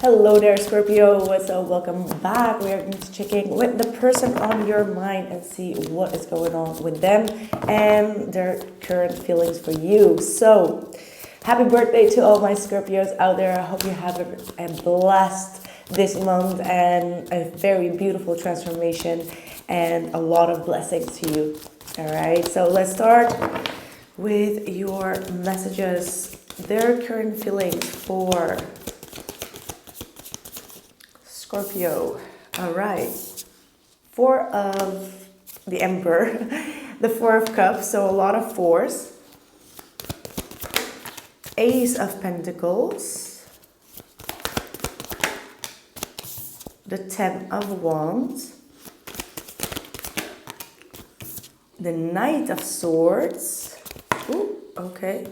Hello there, Scorpio. What's up? Welcome back. We are going to check in with the person on your mind and see what is going on with them and their current feelings for you. So, happy birthday to all my Scorpios out there. I hope you have a blast this month and a very beautiful transformation and a lot of blessings to you. All right, so let's start with your messages, their current feelings for Scorpio. All right. Four of the Emperor, the Four of Cups, so a lot of fours. Ace of Pentacles, the Ten of Wands, the Knight of Swords, ooh, okay,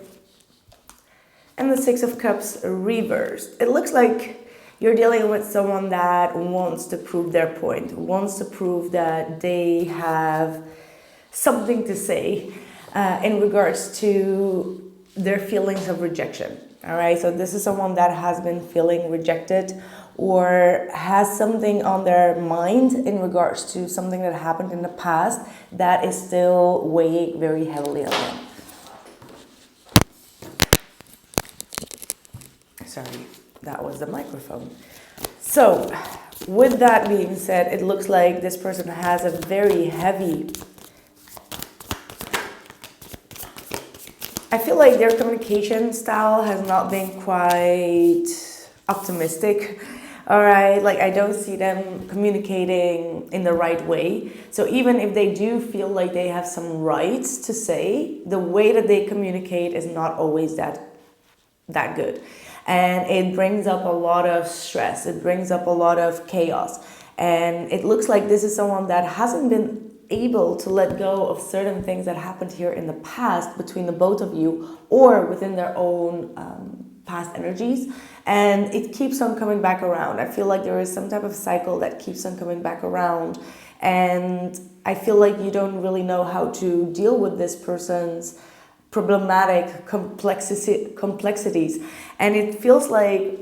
and the Six of Cups reversed. It looks like you're dealing with someone that wants to prove their point, wants to prove that they have something to say in regards to their feelings of rejection. All right, so this is someone that has been feeling rejected or has something on their mind in regards to something that happened in the past that is still weighing very heavily on them. Sorry. That was the microphone. So, with that being said, it looks like this person has a very heavy... I feel like their communication style has not been quite optimistic. All right, like I don't see them communicating in the right way. So even if they do feel like they have some rights to say, the way that they communicate is not always that good. And it brings up a lot of stress. It brings up a lot of chaos. And it looks like this is someone that hasn't been able to let go of certain things that happened here in the past between the both of you or within their own past energies. And it keeps on coming back around. I feel like there is some type of cycle that keeps on coming back around. And I feel like you don't really know how to deal with this person's problematic complexities, and it feels like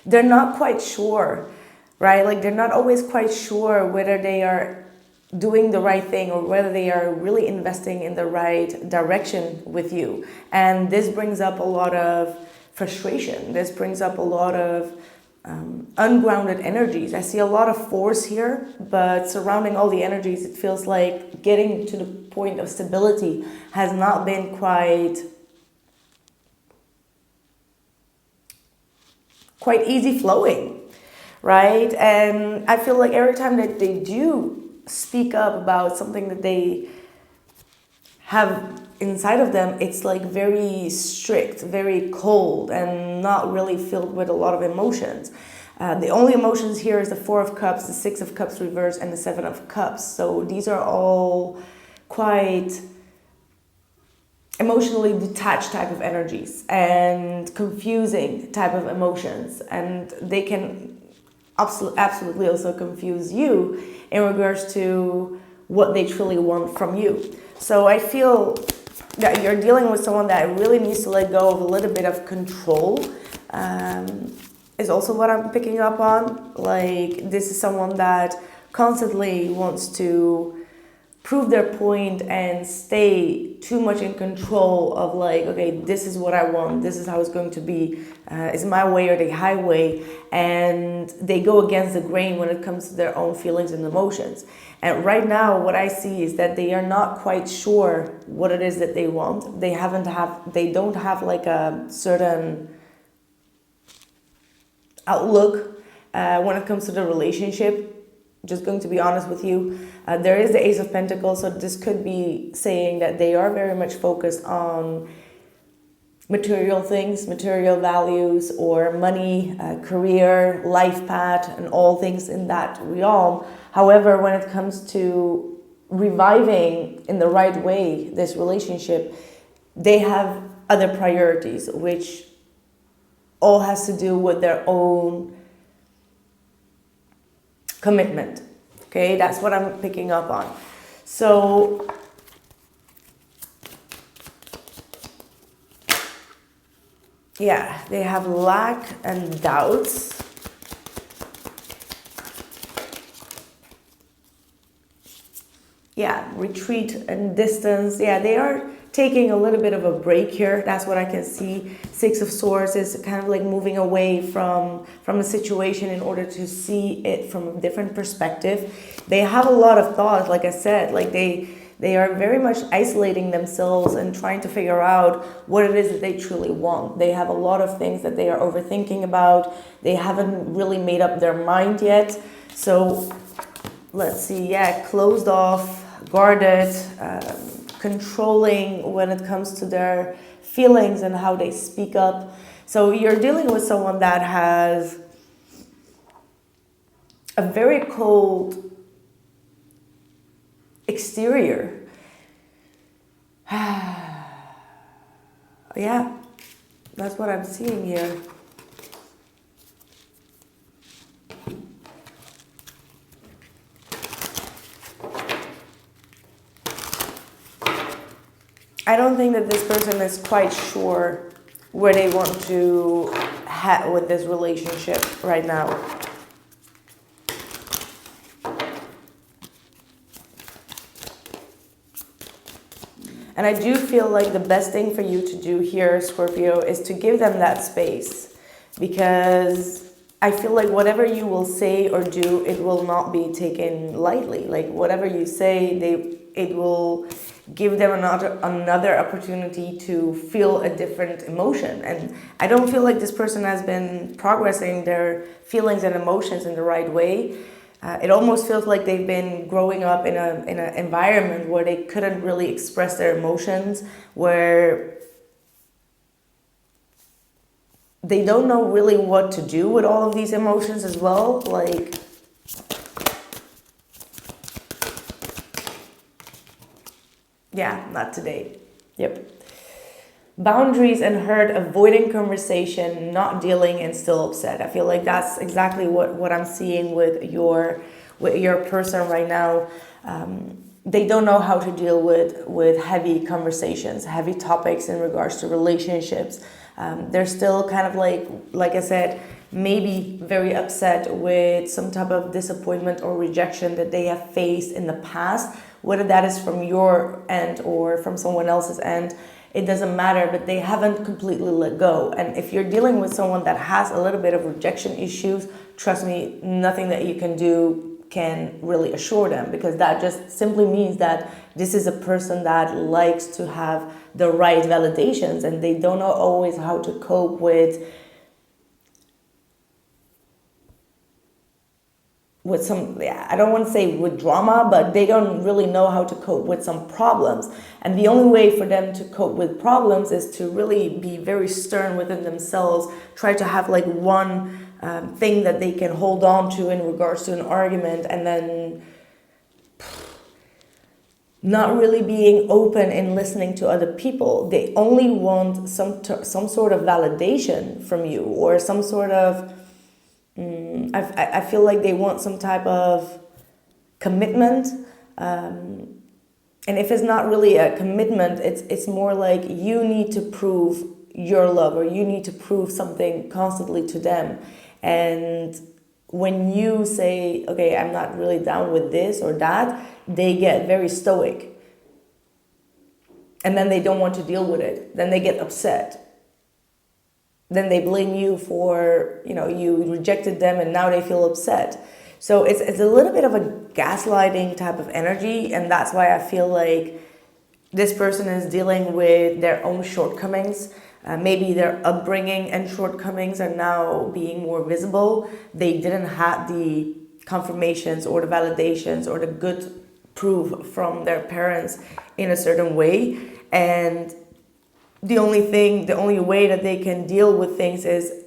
they're not quite sure, right? Like they're not always quite sure whether they are doing the right thing or whether they are really investing in the right direction with you. And this brings up a lot of frustration. This brings up a lot of ungrounded energies. I see a lot of force here, but surrounding all the energies, it feels like getting to the point of stability has not been quite easy flowing, right? And I feel like every time that they do speak up about something that they have inside of them, it's like very strict, very cold, and not really filled with a lot of emotions. The only emotions here is the Four of Cups, the Six of Cups reversed, and the Seven of Cups. So these are all quite emotionally detached type of energies and confusing type of emotions. And they can absolutely also confuse you in regards to what they truly want from you. So I feel that you're dealing with someone that really needs to let go of a little bit of control, is also what I'm picking up on. Like this is someone that constantly wants to prove their point and stay too much in control of like, okay, this is what I want, this is how it's going to be, it's my way or the highway, and they go against the grain when it comes to their own feelings and emotions. And right now what I see is that they are not quite sure what it is that they want. They don't have like a certain outlook when it comes to the relationship. Just going to be honest with you, there is the Ace of Pentacles, so this could be saying that they are very much focused on material things, material values, or money, career, life path, and all things in that realm. However, when it comes to reviving in the right way this relationship, they have other priorities, which all has to do with their own commitment. Okay, that's what I'm picking up on. So Yeah, they have lack and doubts. Yeah, retreat and distance. Yeah, they are taking a little bit of a break here. That's what I can see. Six of Swords is kind of like moving away from a situation in order to see it from a different perspective. They have a lot of thoughts, like I said, like they are very much isolating themselves and trying to figure out what it is that they truly want. They have a lot of things that they are overthinking about. They haven't really made up their mind yet. So let's see, yeah, closed off, guarded, controlling when it comes to their feelings and how they speak up. So you're dealing with someone that has a very cold exterior. Yeah, that's what I'm seeing here. I don't think that this person is quite sure where they want to head with this relationship right now. And I do feel like the best thing for you to do here, Scorpio, is to give them that space, because I feel like whatever you will say or do, it will not be taken lightly. Like whatever you say, it will give them another opportunity to feel a different emotion. And I don't feel like this person has been progressing their feelings and emotions in the right way. It almost feels like they've been growing up in an environment where they couldn't really express their emotions, where they don't know really what to do with all of these emotions as well. Like, yeah, not today. Yep. Boundaries and hurt, avoiding conversation, not dealing, and still upset. I feel like that's exactly what I'm seeing with your person right now. They don't know how to deal with heavy conversations, heavy topics in regards to relationships. They're still kind of like I said, maybe very upset with some type of disappointment or rejection that they have faced in the past, whether that is from your end or from someone else's end. It doesn't matter, but they haven't completely let go. And if you're dealing with someone that has a little bit of rejection issues, trust me, nothing that you can do can really assure them, because that just simply means that this is a person that likes to have the right validations, and they don't know always how to cope with some, I don't want to say with drama, but they don't really know how to cope with some problems. And the only way for them to cope with problems is to really be very stern within themselves, try to have like one thing that they can hold on to in regards to an argument, and then not really being open in listening to other people. They only want some sort of validation from you, or some sort of I feel like they want some type of commitment, and if it's not really a commitment, it's more like you need to prove your love, or you need to prove something constantly to them. And when you say, okay, I'm not really down with this or that, they get very stoic, and then they don't want to deal with it. Then they get upset. Then they blame you for, you rejected them and now they feel upset. So it's a little bit of a gaslighting type of energy, and that's why I feel like this person is dealing with their own shortcomings. Maybe their upbringing and shortcomings are now being more visible. They didn't have the confirmations or the validations or the good proof from their parents in a certain way. And the only way that they can deal with things is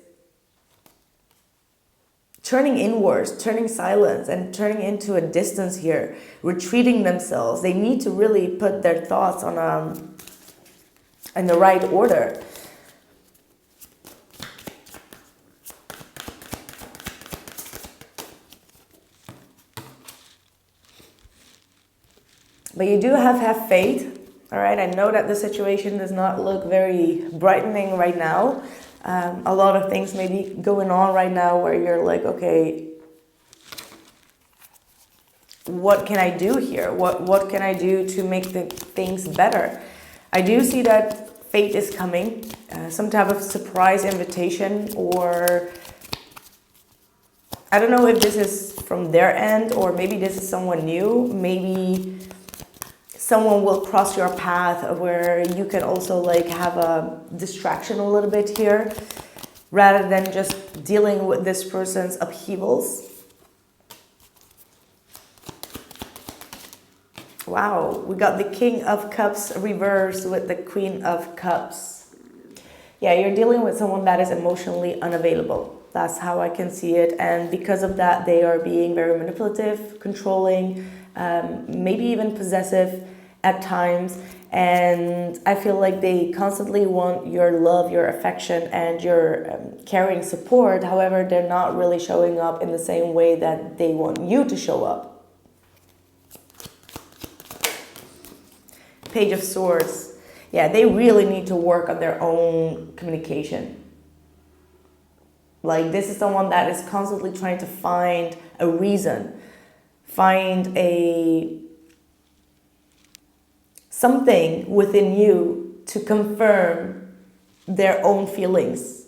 turning inwards, turning silence, and turning into a distance here, retreating themselves. They need to really put their thoughts on in the right order. But you do have faith. All right, I know that the situation does not look very brightening right now, A lot of things maybe going on right now where you're like, okay, what can I do here? What can I do to make the things better? I do see that fate is coming, some type of surprise invitation, or I don't know if this is from their end or maybe this is someone new. Maybe someone will cross your path where you can also like have a distraction a little bit here rather than just dealing with this person's upheavals. Wow, we got the King of Cups reversed with the Queen of Cups. Yeah, you're dealing with someone that is emotionally unavailable. That's how I can see it. And because of that, they are being very manipulative, controlling, maybe even possessive at times. And I feel like they constantly want your love, your affection, and your caring support. However, they're not really showing up in the same way that they want you to show up. Page of Swords. Yeah, they really need to work on their own communication. Like, this is someone that is constantly trying to find a reason, find something within you to confirm their own feelings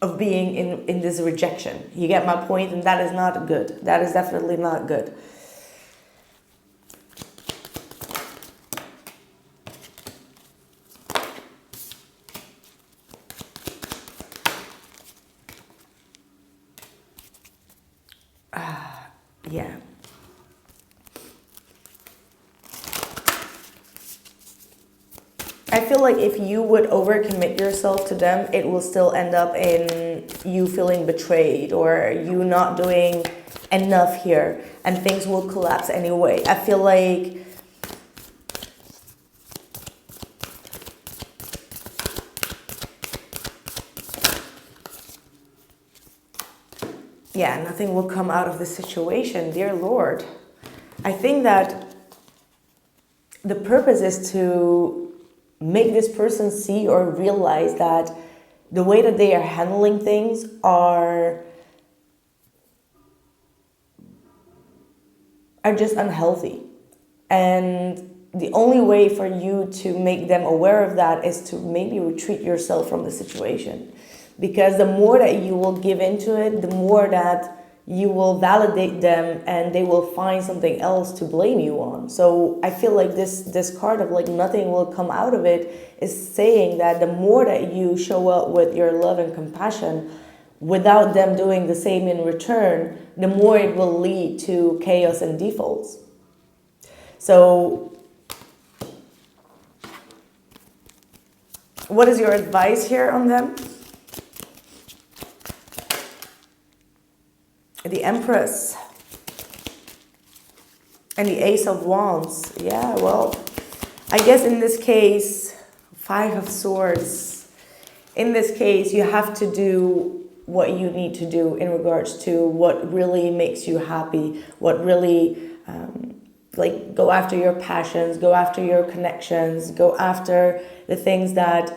of being in this rejection. You get my point? And that is not good. That is definitely not good. Yeah. I feel like if you would overcommit yourself to them, it will still end up in you feeling betrayed or you not doing enough here and things will collapse anyway. I feel like yeah, nothing will come out of this situation, dear Lord. I think that the purpose is to make this person see or realize that the way that they are handling things are just unhealthy. And the only way for you to make them aware of that is to maybe retreat yourself from the situation. Because the more that you will give into it, the more that you will validate them and they will find something else to blame you on. So I feel like this card of like nothing will come out of it is saying that the more that you show up with your love and compassion without them doing the same in return, the more it will lead to chaos and defaults. So what is your advice here on them? The Empress and the Ace of Wands. Yeah, well, I guess in this case, Five of Swords. In this case, you have to do what you need to do in regards to what really makes you happy, what really, like, go after your passions, go after your connections, go after the things that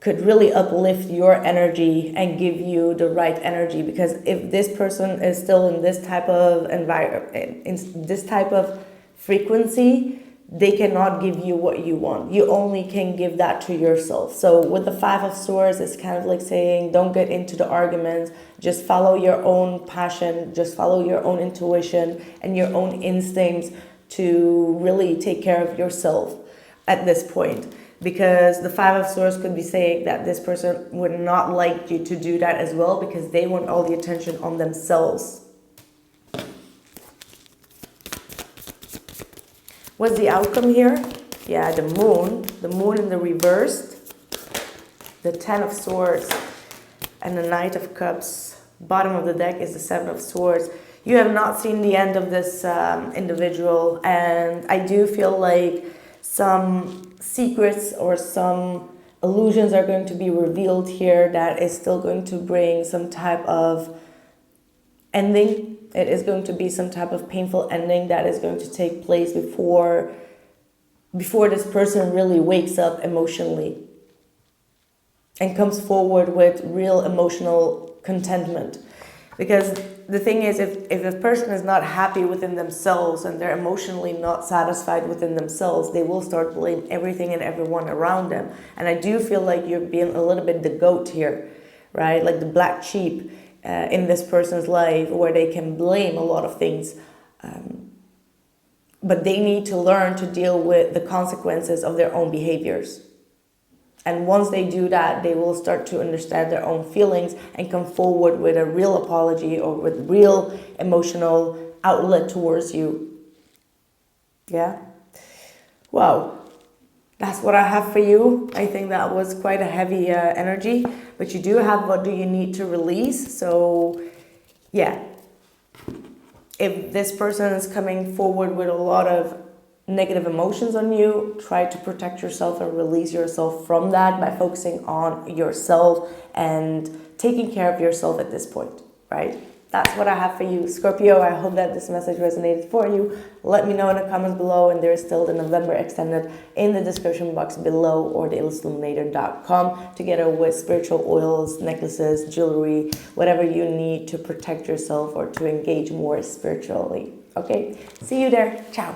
could really uplift your energy and give you the right energy. Because if this person is still in this type of environment, in this type of frequency, they cannot give you what you want. You only can give that to yourself. So with the Five of Swords, it's kind of like saying, don't get into the arguments, just follow your own passion, just follow your own intuition and your own instincts to really take care of yourself at this point. Because the Five of Swords could be saying that this person would not like you to do that as well because they want all the attention on themselves. What's the outcome here? Yeah, the moon in the reversed, the Ten of Swords, and the Knight of Cups. Bottom of the deck is the Seven of Swords. You have not seen the end of this individual, and I do feel like some secrets or some illusions are going to be revealed here that is still going to bring some type of ending. It is going to be some type of painful ending that is going to take place before this person really wakes up emotionally. and comes forward with real emotional contentment. Because the thing is, if a person is not happy within themselves and they're emotionally not satisfied within themselves, they will start blaming everything and everyone around them. And I do feel like you're being a little bit the goat here, right? Like the black sheep in this person's life, where they can blame a lot of things. But they need to learn to deal with the consequences of their own behaviors. And once they do that, they will start to understand their own feelings and come forward with a real apology or with real emotional outlet towards you. Yeah? Wow. That's what I have for you. I think that was quite a heavy energy. But you do have what do you need to release. So, yeah. If this person is coming forward with a lot of negative emotions on you, try to protect yourself and release yourself from that by focusing on yourself and taking care of yourself at this point, right? That's what I have for you, Scorpio. I hope that this message resonated for you. Let me know in the comments below, and there is still the November extended in the description box below, or the illestluminator.com, together with spiritual oils, necklaces, jewelry, whatever you need to protect yourself or to engage more spiritually. Okay, see you there. Ciao.